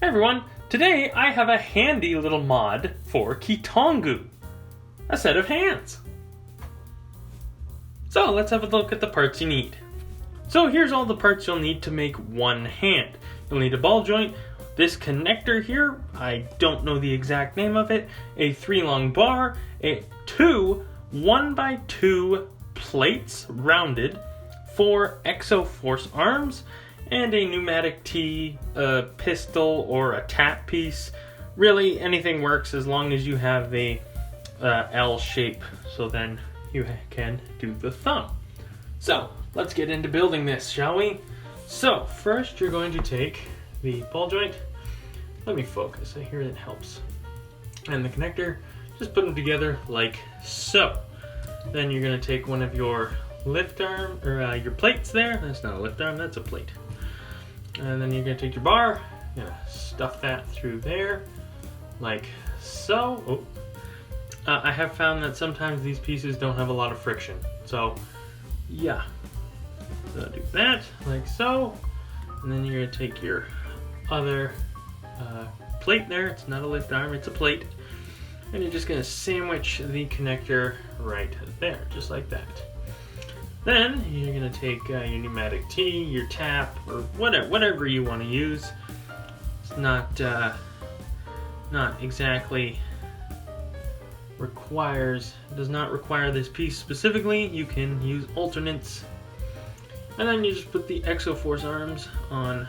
Hey everyone, today I have a handy little mod for Keetongu, a set of hands. So let's have a look at the parts you need. So here's all the parts you'll need to make one hand. You'll need a ball joint, this connector here, I don't know the exact name of it, a 3-long bar, two 1x2 plates rounded, 4 exo force arms, and a pneumatic T, a pistol, or a tap piece. Really, anything works as long as you have a L shape, so then you can do the thumb. So, let's get into building this, shall we? So, first you're going to take the ball joint. Let me focus, I hear it helps. And the connector, just put them together like so. Then you're going to take one of your lift arm, or your plates there. That's not a lift arm, that's a plate. And then you're going to take your bar, you're going to stuff that through there, like so. Oh. I have found that sometimes these pieces don't have a lot of friction. So, yeah. So do that, like so. And then you're going to take your other plate there. It's not a lift arm, it's a plate. And you're just going to sandwich the connector right there, just like that. Then you're going to take your pneumatic T, your tap, or whatever you want to use. It's not exactly does not require this piece specifically. You can use alternates. And then you just put the exo force arms on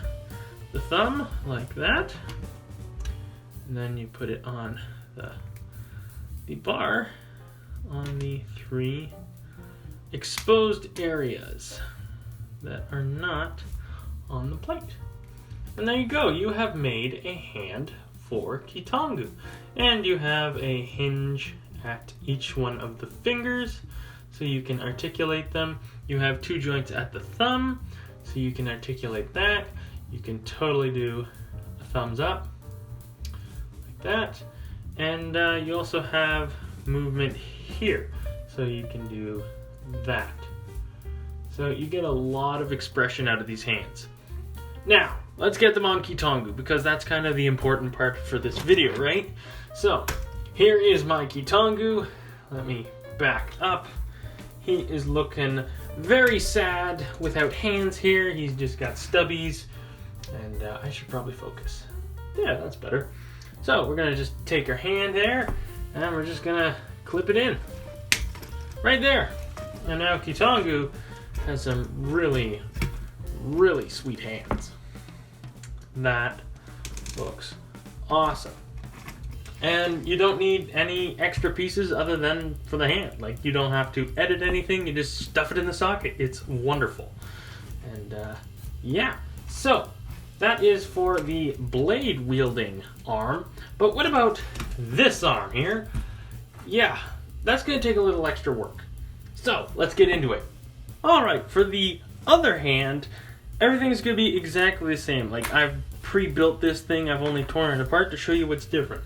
the thumb like that. And then you put it on the bar on the 3 exposed areas that are not on the plate. And there you go, you have made a hand for Keetongu. And you have a hinge at each one of the fingers so you can articulate them. You have 2 joints at the thumb so you can articulate that. You can totally do a thumbs up like that. And you also have movement here so you can do that. So you get a lot of expression out of these hands. Now, let's get them on Keetongu because that's kind of the important part for this video, right? So, here is my Keetongu. Let me back up. He is looking very sad without hands here. He's just got stubbies. And I should probably focus. Yeah, that's better. So, we're going to just take our hand there and we're just going to clip it in. Right there. And now Keetongu has some really, really sweet hands. That looks awesome. And you don't need any extra pieces other than for the hand. Like, you don't have to edit anything, you just stuff it in the socket. It's wonderful. And yeah, so that is for the blade wielding arm. But what about this arm here? Yeah, that's going to take a little extra work. So, let's get into it. Alright, for the other hand, everything's going to be exactly the same. Like, I've pre-built this thing, I've only torn it apart to show you what's different.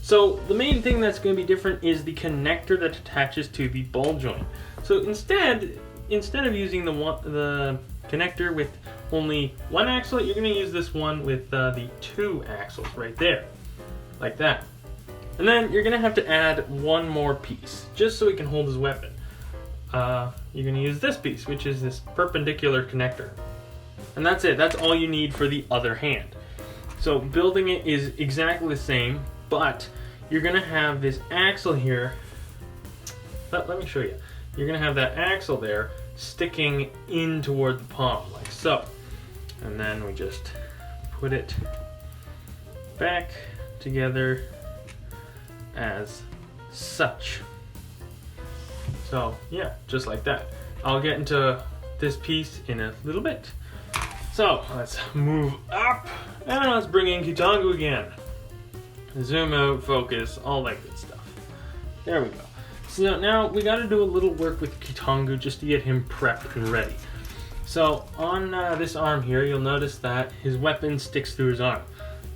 So, the main thing that's going to be different is the connector that attaches to the ball joint. So, instead of using the connector with only one axle, you're going to use this one with the 2 axles right there. Like that. And then you're going to have to add one more piece, just so he can hold his weapon. You're going to use this piece, which is this perpendicular connector. And that's it. That's all you need for the other hand. So building it is exactly the same, but you're going to have this axle here. Let me show you. You're going to have that axle there sticking in toward the palm, like so. And then we just put it back together as such. So yeah, just like that. I'll get into this piece in a little bit. So let's move up and let's bring in Keetongu again. Zoom out, focus, all that good stuff. There we go. So now we got to do a little work with Keetongu just to get him prepped and ready. So on this arm here, you'll notice that his weapon sticks through his arm.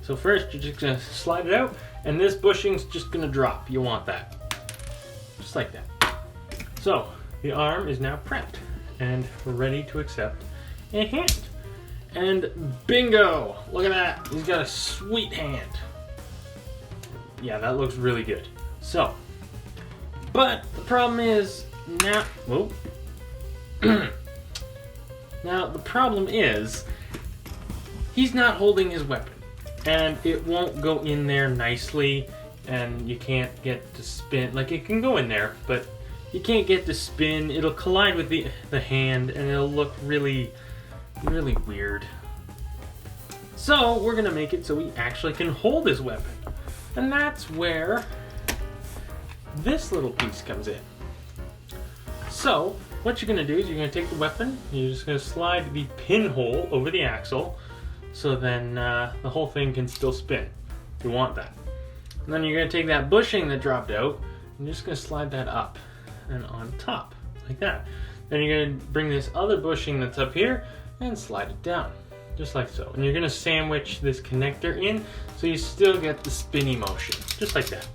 So first you're just going to slide it out and this bushing's just going to drop. You want that. Just like that. So the arm is now prepped and ready to accept a hand. And bingo! Look at that. He's got a sweet hand. Yeah, that looks really good. So, but the problem is now. Whoa. Now the problem is he's not holding his weapon, and it won't go in there nicely, and you can't get to spin. Like, it can go in there, but you can't get to spin. It'll collide with the hand, and it'll look really weird. So we're gonna make it so he actually can hold his weapon, and that's where this little piece comes in. So what you're gonna do is you're gonna take the weapon, you're just gonna slide the pinhole over the axle, so then the whole thing can still spin. You want that. And then you're gonna take that bushing that dropped out, and you're just gonna slide that up and on top, like that. Then you're gonna bring this other bushing that's up here and slide it down, just like so. And you're gonna sandwich this connector in so you still get the spinny motion, just like that.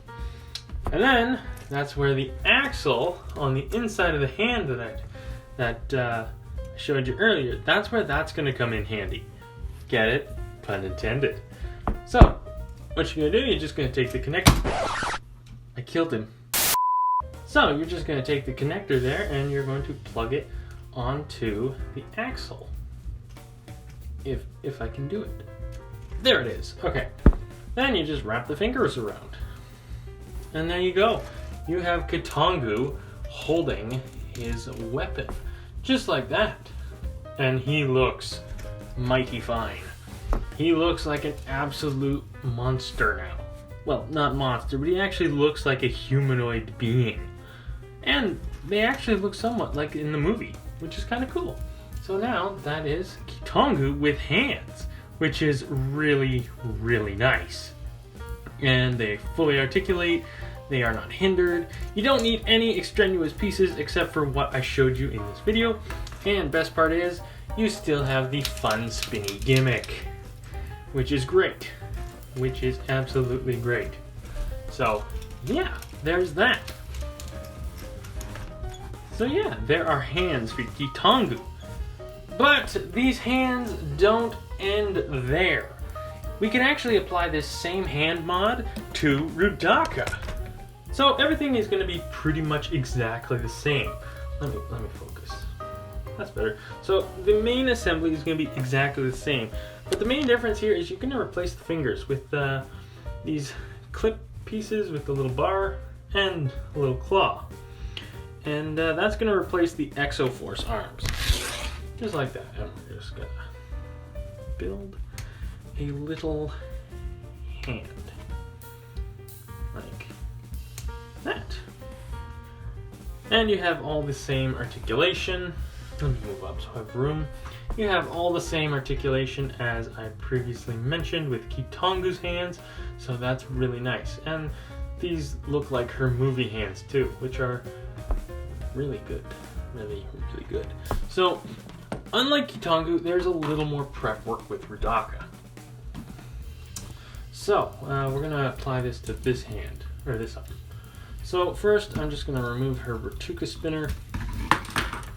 And then that's where the axle on the inside of the hand that I showed you earlier, that's where that's gonna come in handy. Get it? Pun intended. So what you're gonna do, you're just gonna take the connector. I killed him. So you're just gonna take the connector there and you're going to plug it onto the axle. If I can do it. There it is. Okay. Then you just wrap the fingers around. And there you go. You have Keetongu holding his weapon. Just like that. And he looks mighty fine. He looks like an absolute monster now. Well, not monster, but he actually looks like a humanoid being. And they actually look somewhat like in the movie, which is kind of cool. So now that is Keetongu with hands, which is really nice. And they fully articulate, they are not hindered. You don't need any extraneous pieces except for what I showed you in this video. And best part is, you still have the fun spinny gimmick, which is great, which is absolutely great. So yeah, there's that. So yeah, there are hands for Keetongu. But these hands don't end there. We can actually apply this same hand mod to Roodaka. So everything is going to be pretty much exactly the same. Let me focus. That's better. So the main assembly is going to be exactly the same. But the main difference here is you're going to replace the fingers with these clip pieces with the little bar and a little claw. And that's going to replace the Exoforce arms. Just like that. And we're just going to build a little hand. Like that. And you have all the same articulation. Let me move up so I have room. You have all the same articulation as I previously mentioned with Keetongu's hands, so that's really nice. And these look like her movie hands too, which are really good. Really good. So, unlike Keetongu, there's a little more prep work with Roodaka. So, we're going to apply this to this hand, or this arm. So first, I'm just going to remove her Roodaka spinner,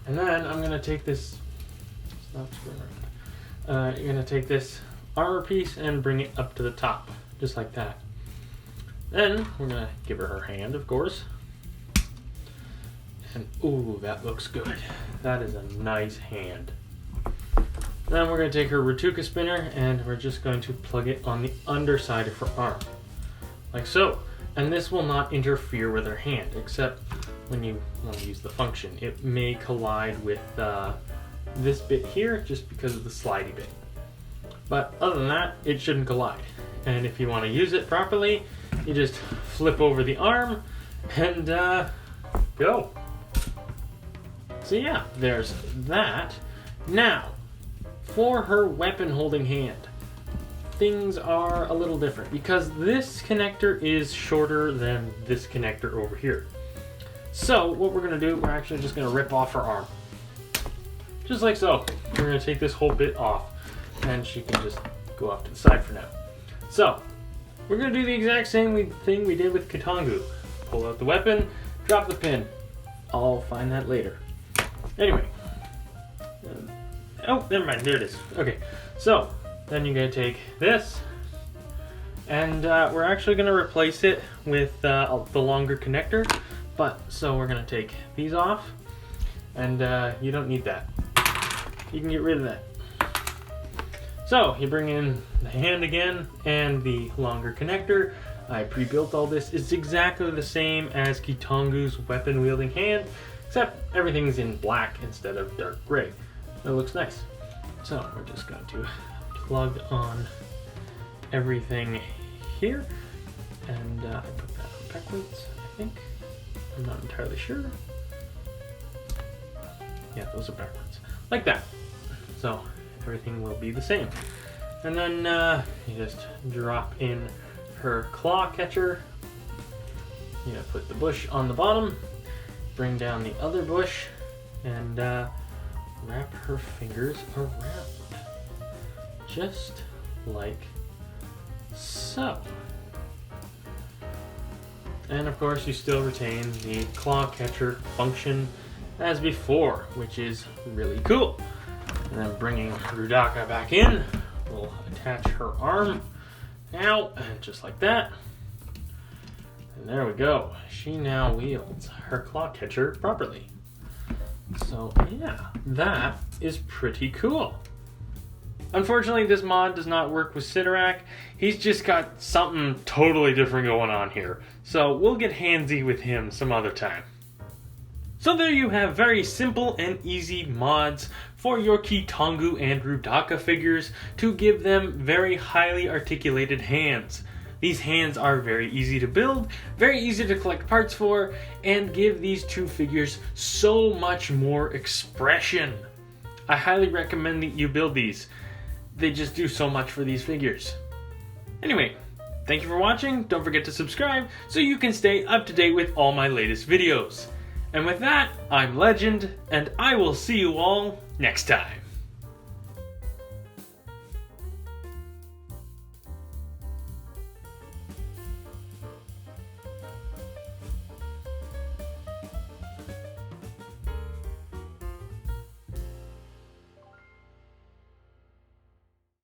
and then I'm going to take this, stop spinning around. You're going to take this armor piece and bring it up to the top, just like that. Then, we're going to give her hand, of course. And ooh, that looks good. That is a nice hand. Then we're going to take her Roodaka spinner and we're just going to plug it on the underside of her arm. Like so. And this will not interfere with her hand, except when you want to use the function. It may collide with this bit here just because of the slidey bit. But other than that, it shouldn't collide. And if you want to use it properly, you just flip over the arm and go. So yeah, there's that. Now, for her weapon holding hand, things are a little different because this connector is shorter than this connector over here. So what we're going to do, we're actually just going to rip off her arm. Just like so. We're going to take this whole bit off and she can just go off to the side for now. So we're going to do the exact same thing we did with Keetongu. Pull out the weapon, drop the pin. I'll find that later. Anyway. Oh, never mind. There it is. Okay. So then you're going to take this, and we're actually going to replace it with the longer connector. So we're going to take these off, and you don't need that. You can get rid of that. So you bring in the hand again and the longer connector. I pre-built all this. It's exactly the same as Keetongu's weapon wielding hand, except everything's in black instead of dark gray. It looks nice. So we're just going to plug on everything here, and I put that on backwards, I think. I'm not entirely sure. Yeah, those are backwards. Like that. So everything will be the same. And then you just drop in her claw catcher. You put the bush on the bottom, bring down the other bush, and wrap her fingers around. Just like so. And of course you still retain the claw catcher function as before, which is really cool. And then bringing Roodaka back in, we'll attach her arm now, and just like that. And there we go. She now wields her claw catcher properly. So yeah, that is pretty cool. Unfortunately, this mod does not work with Sidorak. He's just got something totally different going on here. So we'll get handsy with him some other time. So there you have very simple and easy mods for your Keetongu and Roodaka figures to give them very highly articulated hands. These hands are very easy to build, very easy to collect parts for, and give these two figures so much more expression. I highly recommend that you build these. They just do so much for these figures. Anyway, thank you for watching. Don't forget to subscribe so you can stay up to date with all my latest videos. And with that, I'm Legend, and I will see you all next time.